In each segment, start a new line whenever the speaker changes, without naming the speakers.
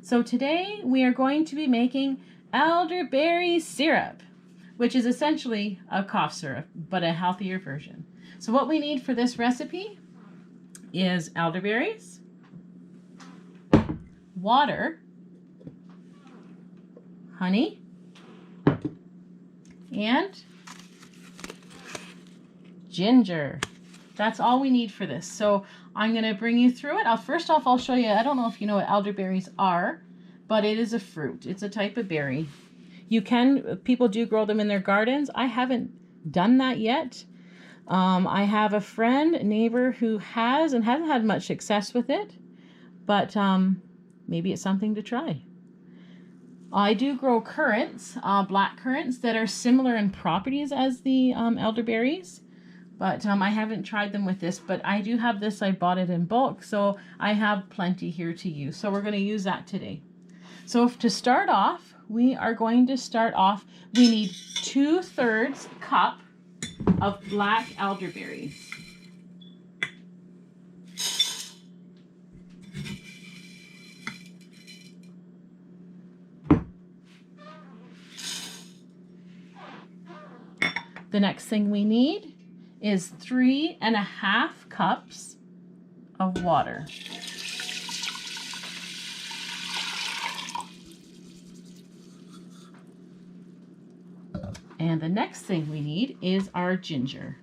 So today we are going to be making elderberry syrup, which is essentially a cough syrup, but a healthier version. So what we need for this recipe is elderberries, water, honey, and ginger. That's all we need for this. So I'm going to bring you through it. First off, I'll show you, I don't know if you know what elderberries are, but it is a fruit. It's a type of berry. People do grow them in their gardens. I haven't done that yet. I have a neighbor who has and hasn't had much success with it, but maybe it's something to try. I do grow currants, black currants that are similar in properties as the elderberries. But I haven't tried them with this, but I do have this. I bought it in bulk, so I have plenty here to use. So we're going to use that today. So to start off, we need 2/3 cup of black elderberries. The next thing we need is 3½ cups of water. And the next thing we need is our ginger.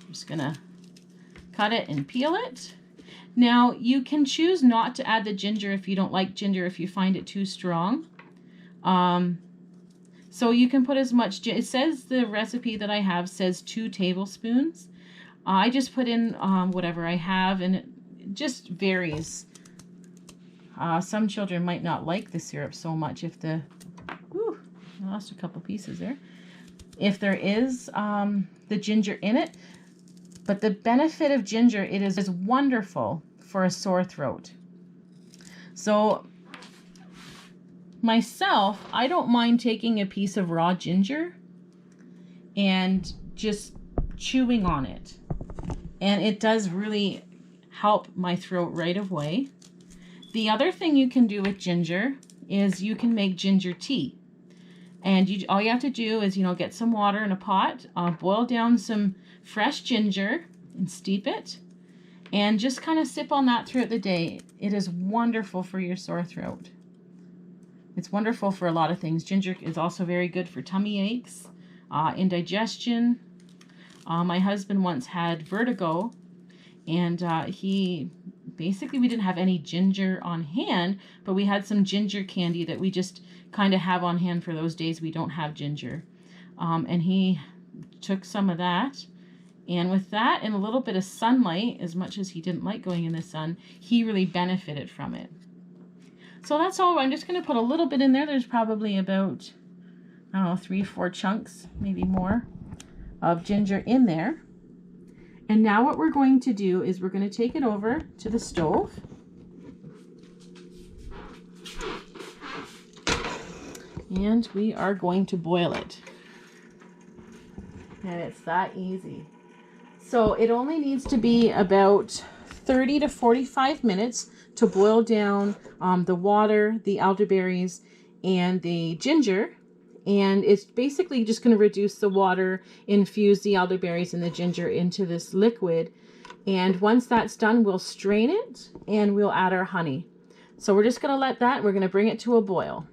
I'm just gonna cut it and peel it. Now you can choose not to add the ginger if you don't like ginger, if you find it too strong. So you can put as much, it says the recipe that I have says 2 tablespoons. I just put in whatever I have, and it just varies. Some children might not like the syrup so much if I lost a couple pieces there. If there is the ginger in it. But the benefit of ginger, it is wonderful for a sore throat. So myself, I don't mind taking a piece of raw ginger and just chewing on it. And it does really help my throat right away. The other thing you can do with ginger is you can make ginger tea. And all you have to do is, get some water in a pot, boil down some fresh ginger and steep it, and just kind of sip on that throughout the day. It is wonderful for your sore throat. It's wonderful for a lot of things. Ginger is also very good for tummy aches, indigestion. My husband once had vertigo, and we didn't have any ginger on hand, but we had some ginger candy that we just kind of have on hand for those days we don't have ginger. And he took some of that, and with that and a little bit of sunlight, as much as he didn't like going in the sun, he really benefited from it. So that's all. I'm just going to put a little bit in there. There's probably about, 3-4 chunks, maybe more, of ginger in there. And now what we're going to do is we're going to take it over to the stove. And we are going to boil it. And it's that easy. So it only needs to be about 30 to 45 minutes to boil down the water, the elderberries, and the ginger. And it's basically just going to reduce the water, infuse the elderberries and the ginger into this liquid. And once that's done, we'll strain it and we'll add our honey. So we're just going to let that, we're going to bring it to a boil.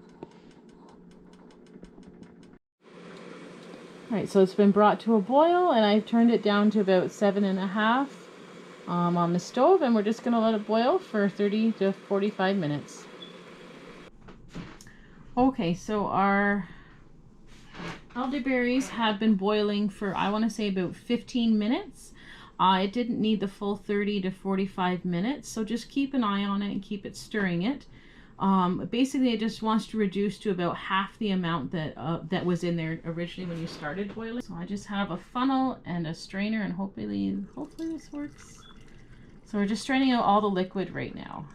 All right, so it's been brought to a boil, and I've turned it down to about 7½ on the stove, and we're just going to let it boil for 30 to 45 minutes. Okay, so our elderberries have been boiling for, I want to say, about 15 minutes. It didn't need the full 30 to 45 minutes, so just keep an eye on it and keep it stirring it. Basically, it just wants to reduce to about half the amount that was in there originally when you started boiling. So I just have a funnel and a strainer, and hopefully this works. So we're just straining out all the liquid right now.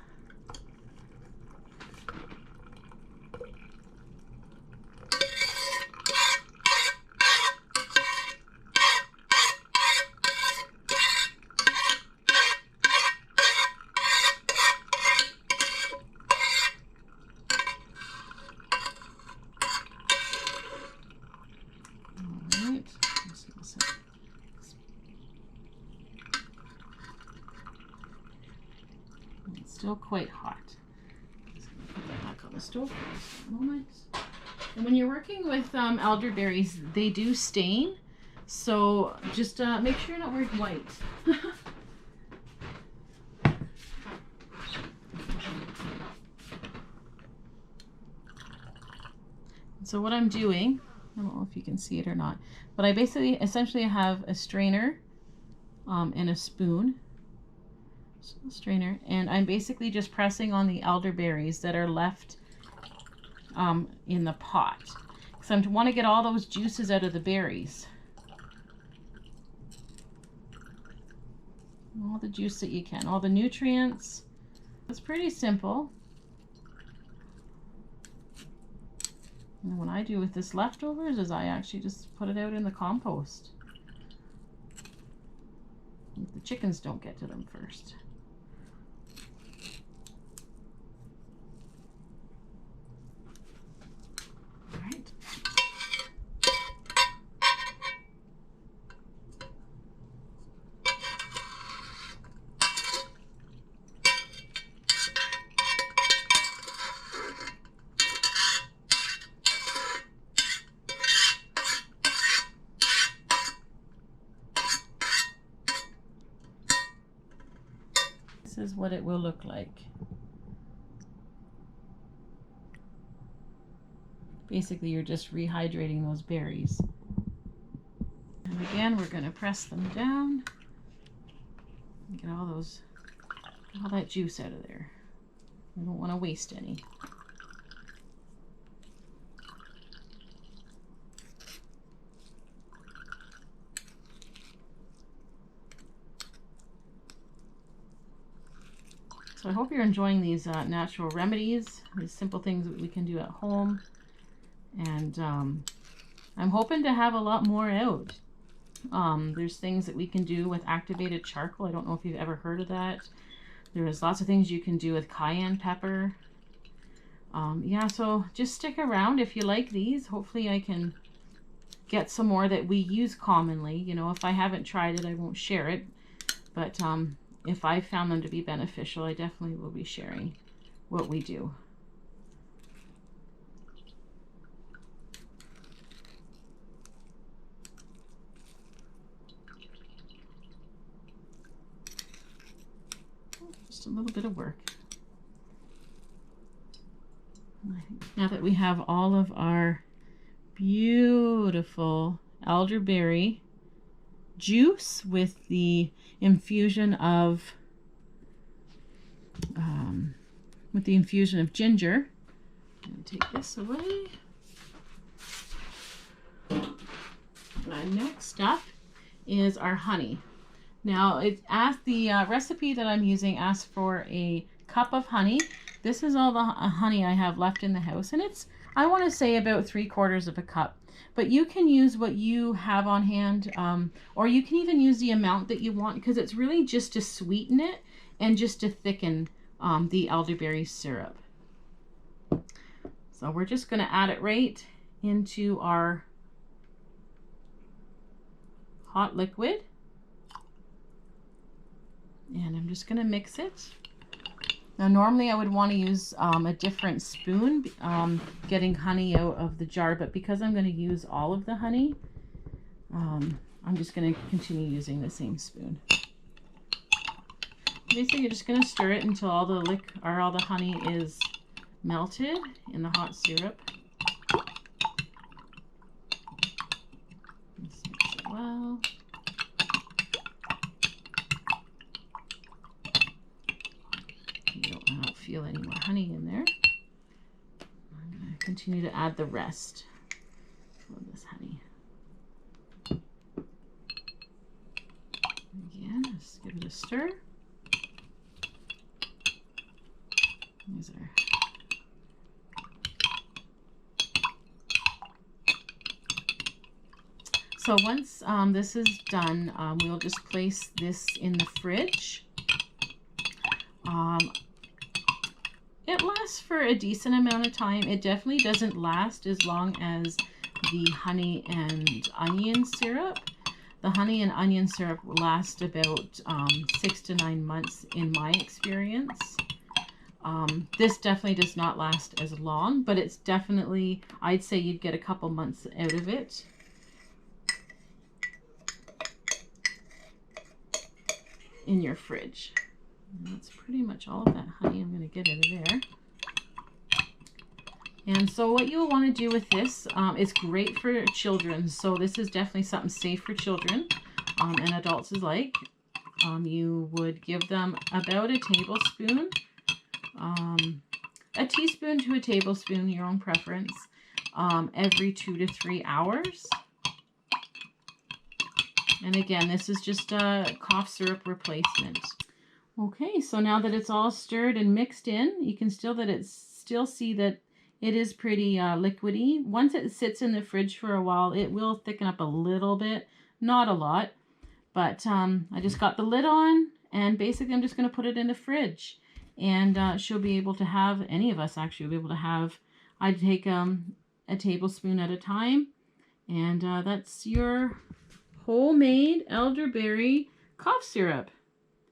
still quite hot. Just gonna put that back on the stove for a moment. And when you're working with elderberries, they do stain. So just make sure you're not wearing white. So what I'm doing, I don't know if you can see it or not, but I essentially have a strainer and a spoon. Strainer, and I'm basically just pressing on the elderberries that are left in the pot, because I want to get all those juices out of the berries, all the juice that you can, all the nutrients. It's pretty simple. And what I do with this leftovers is I actually just put it out in the compost. The chickens don't get to them first. All right. This is what it will look like. Basically, you're just rehydrating those berries. And again, we're going to press them down and get all that juice out of there. We don't want to waste any. So I hope you're enjoying these natural remedies, these simple things that we can do at home. And I'm hoping to have a lot more out. There's things that we can do with activated charcoal. I don't know if you've ever heard of that. There's lots of things you can do with cayenne pepper. Yeah, so just stick around if you like these. Hopefully I can get some more that we use commonly. You know, if I haven't tried it, I won't share it. But if I found them to be beneficial, I definitely will be sharing what we do. Just a little bit of work. Now that we have all of our beautiful elderberry juice with the infusion of ginger, I'm going to take this away. Next up is our honey. Now it asks, the recipe that I'm using asks for a cup of honey. This is all the honey I have left in the house, and it's, I want to say, about 3/4 of a cup. But you can use what you have on hand, or you can even use the amount that you want, because it's really just to sweeten it and just to thicken the elderberry syrup. So we're just going to add it right into our hot liquid. And I'm just going to mix it. Now normally I would want to use a different spoon getting honey out of the jar, but because I'm going to use all of the honey, I'm just going to continue using the same spoon. Basically you're just going to stir it until all the honey is melted in the hot syrup. Just mix it well. I don't feel any more honey in there. I'm going to continue to add the rest of this honey. Again, just give it a stir. These are so once this is done, we'll just place this in the fridge. It lasts for a decent amount of time. It definitely doesn't last as long as the honey and onion syrup. The honey and onion syrup will last about 6 to 9 months in my experience. This definitely does not last as long, but it's definitely, I'd say you'd get a couple months out of it. In your fridge. And that's pretty much all of that honey I'm going to get out of there. And so what you'll want to do with this, it's great for children. So this is definitely something safe for children and adults alike. You would give them about a tablespoon, a teaspoon to a tablespoon, your own preference, every 2 to 3 hours. And again, this is just a cough syrup replacement. Okay, so now that it's all stirred and mixed in, you can still see that it is pretty liquidy. Once it sits in the fridge for a while, it will thicken up a little bit, not a lot. But I just got the lid on, and basically I'm just going to put it in the fridge. And she'll be able to have, any of us actually will be able to have, I'd take a tablespoon at a time. And that's your homemade elderberry cough syrup.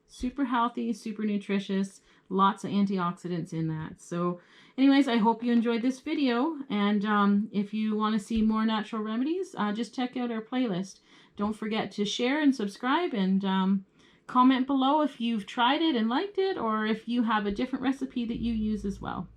Super healthy, super nutritious, lots of antioxidants in that. So anyways, I hope you enjoyed this video. And if you want to see more natural remedies, just check out our playlist. Don't forget to share and subscribe, and comment below if you've tried it and liked it, or if you have a different recipe that you use as well.